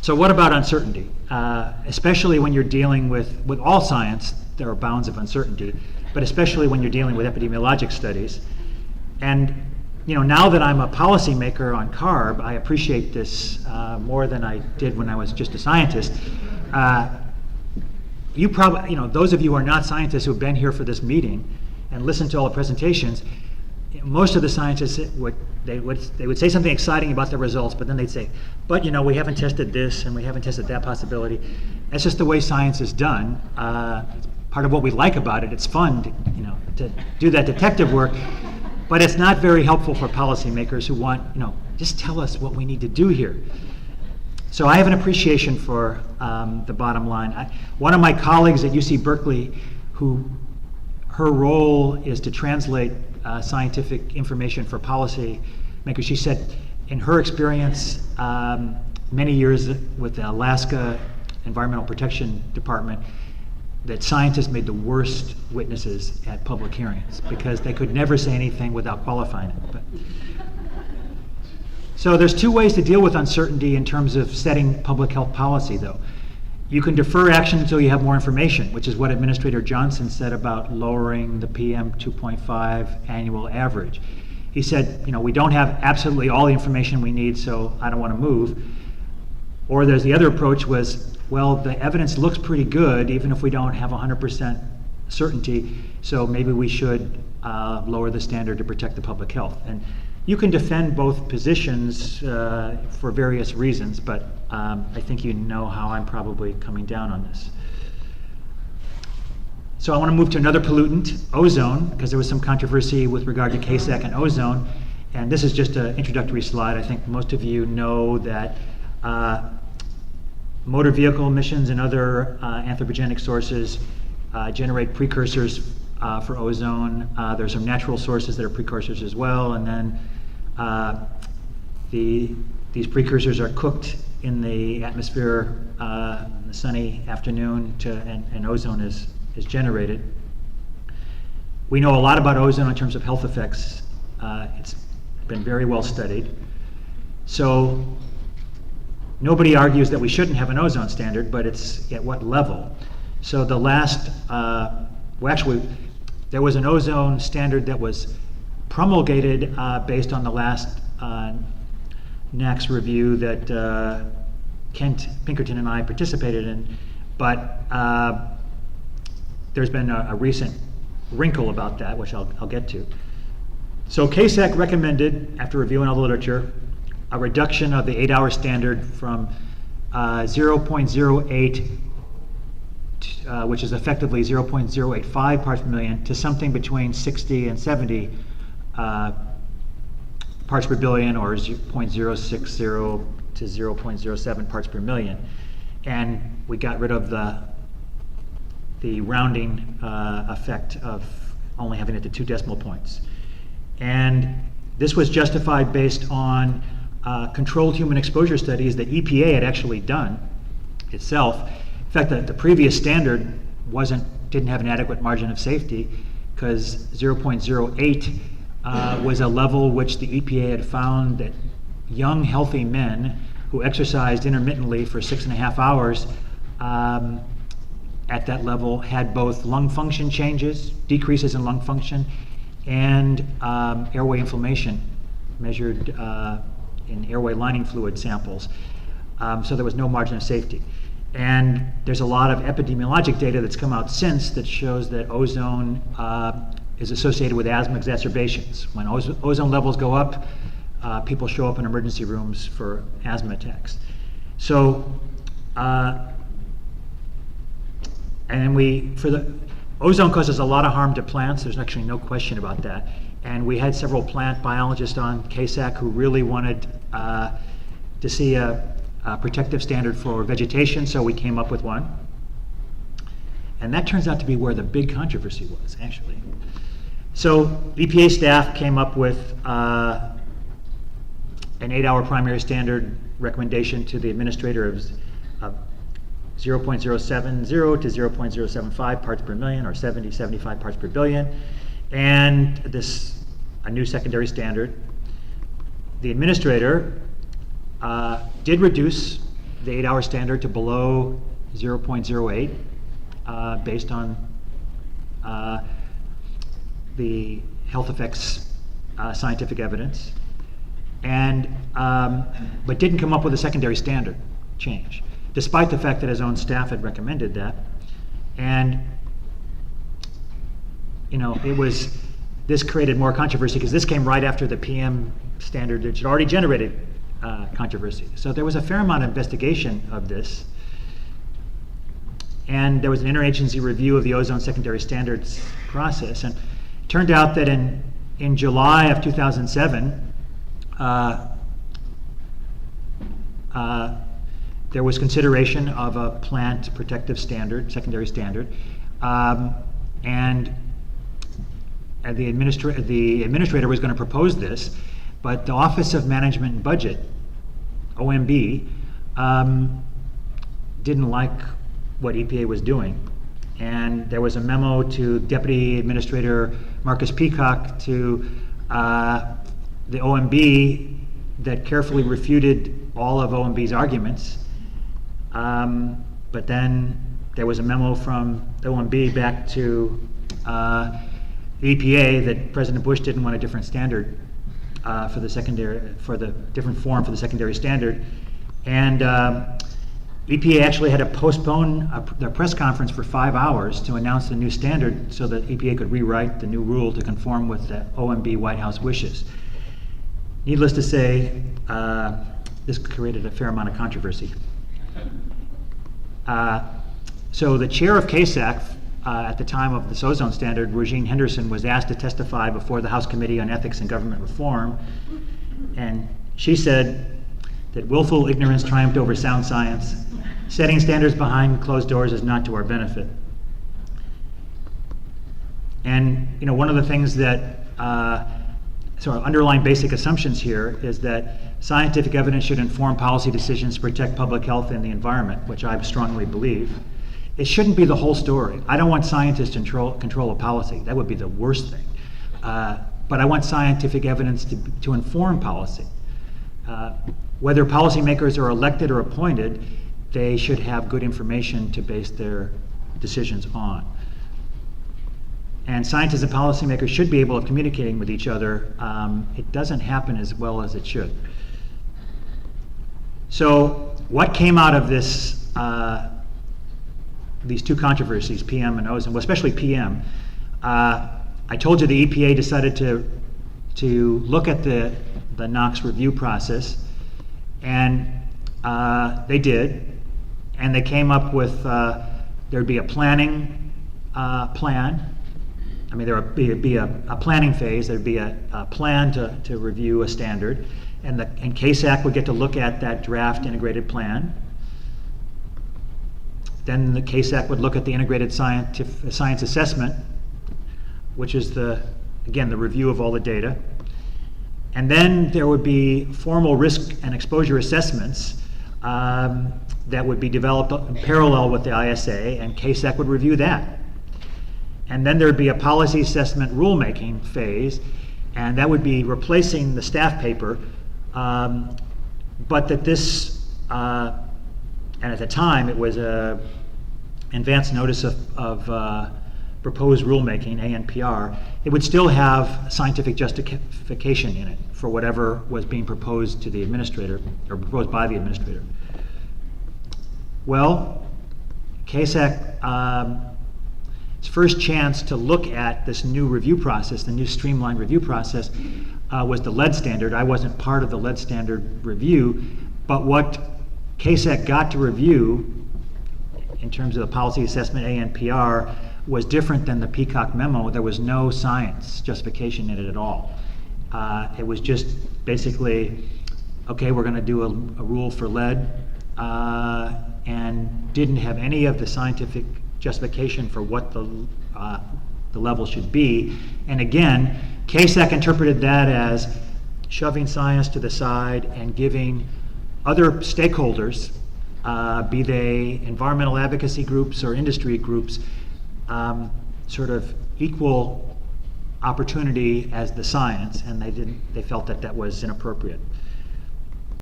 So what about uncertainty? Especially when you're dealing with all science, there are bounds of uncertainty, but especially when you're dealing with epidemiologic studies. And now that I'm a policymaker on CARB, I appreciate this more than I did when I was just a scientist. You probably, those of you who are not scientists who have been here for this meeting and listened to all the presentations, most of the scientists would say something exciting about the results, but then they'd say, but we haven't tested this and we haven't tested that possibility. That's just the way science is done. Part of what we like about it, it's fun to do that detective work, but it's not very helpful for policymakers who want, just tell us what we need to do here. So I have an appreciation for the bottom line. One of my colleagues at UC Berkeley, her role is to translate scientific information for policy makers. She said, in her experience, many years with the Alaska Environmental Protection Department, that scientists made the worst witnesses at public hearings because they could never say anything without qualifying it. So there's two ways to deal with uncertainty in terms of setting public health policy, though. You can defer action until you have more information, which is what Administrator Johnson said about lowering the PM 2.5 annual average. He said, we don't have absolutely all the information we need, so I don't want to move. Or there's the other approach was, well, the evidence looks pretty good, even if we don't have 100% certainty, so maybe we should lower the standard to protect the public health. And you can defend both positions for various reasons, but I think you know how I'm probably coming down on this. So I want to move to another pollutant, ozone, because there was some controversy with regard to KSAC and ozone. And this is just an introductory slide. I think most of you know that motor vehicle emissions and other anthropogenic sources generate precursors for ozone. There's some natural sources that are precursors as well, and then these precursors are cooked in the atmosphere in the sunny afternoon, and ozone is generated. We know a lot about ozone in terms of health effects. It's been very well studied. So nobody argues that we shouldn't have an ozone standard, but it's at what level? So the last, there was an ozone standard that was promulgated based on the last NAAQS review that Kent Pinkerton and I participated in, but there's been a recent wrinkle about that, which I'll get to. So KSAC recommended, after reviewing all the literature, a reduction of the 8-hour standard from 0.08, which is effectively 0.085 parts per million, to something between 60 and 70 parts per billion, or 0.060 to 0.07 parts per million. And we got rid of the rounding effect of only having it to 2 decimal points. And this was justified based on controlled human exposure studies that EPA had actually done itself. In fact, the previous standard didn't have an adequate margin of safety, because 0.08 was a level which the EPA had found that young, healthy men who exercised intermittently for 6.5 hours at that level had both lung function changes, decreases in lung function, and airway inflammation measured in airway lining fluid samples. So there was no margin of safety. And there's a lot of epidemiologic data that's come out since that shows that ozone is associated with asthma exacerbations. When ozone levels go up, people show up in emergency rooms for asthma attacks. So, ozone causes a lot of harm to plants. There's actually no question about that. And we had several plant biologists on KSAC who really wanted to see a protective standard for vegetation, so we came up with one. And that turns out to be where the big controversy was, actually. So EPA staff came up with an 8-hour primary standard recommendation to the administrator of 0.070 to 0.075 parts per million, or 75 parts per billion, and a new secondary standard. The administrator did reduce the 8-hour standard to below 0.08 based on the health effects scientific evidence, and but didn't come up with a secondary standard change, despite the fact that his own staff had recommended that. And this created more controversy because this came right after the PM standard, which had already generated controversy. So there was a fair amount of investigation of this, and there was an interagency review of the ozone secondary standards process. And it turned out that in July of 2007, there was consideration of a plant protective standard, secondary standard, and the administrator was going to propose this, but the Office of Management and Budget, OMB, didn't like what EPA was doing. And there was a memo to Deputy Administrator Marcus Peacock to the OMB that carefully refuted all of OMB's arguments. But then there was a memo from the OMB back to the EPA that President Bush didn't want a different standard for the different form for the secondary standard. And EPA actually had to postpone their press conference for 5 hours to announce the new standard so that EPA could rewrite the new rule to conform with the OMB White House wishes. Needless to say, this created a fair amount of controversy. So the chair of CASAC at the time of this ozone standard, Regine Henderson, was asked to testify before the House Committee on Ethics and Government Reform, and she said that willful ignorance triumphed over sound science. Setting standards behind closed doors is not to our benefit. And one of the things that sort of underlying basic assumptions here is that scientific evidence should inform policy decisions to protect public health and the environment, which I strongly believe. It shouldn't be the whole story. I don't want scientists to control a policy. That would be the worst thing. But I want scientific evidence to inform policy. Whether policymakers are elected or appointed, they should have good information to base their decisions on. And scientists and policymakers should be able to communicating with each other. It doesn't happen as well as it should. So what came out of this, these two controversies, PM and ozone, well, especially PM? I told you the EPA decided to look at the NOx review process, and they did, and they came up with there'd be a planning plan. I mean, there would be a planning phase. There'd be a plan to review a standard, and CASAC would get to look at that draft integrated plan. Then the CASAC would look at the integrated science assessment, which is the review of all the data. And then there would be formal risk and exposure assessments that would be developed in parallel with the ISA, and CASAC would review that. And then there would be a policy assessment rulemaking phase, and that would be replacing the staff paper, but that this, and at the time it was a advance notice of proposed rulemaking, ANPR, it would still have scientific justification in it for whatever was being proposed to the administrator, or proposed by the administrator. Well, CASAC's first chance to look at this new review process, the new streamlined review process, was the lead standard. I wasn't part of the lead standard review, but what CASAC got to review in terms of the policy assessment, ANPR, was different than the Peacock memo. There was no science justification in it at all. It was just basically, okay, we're going to do a rule for lead, and didn't have any of the scientific justification for what the level should be. And again, CASAC interpreted that as shoving science to the side and giving other stakeholders, be they environmental advocacy groups or industry groups, sort of equal opportunity as the science, and they felt that was inappropriate.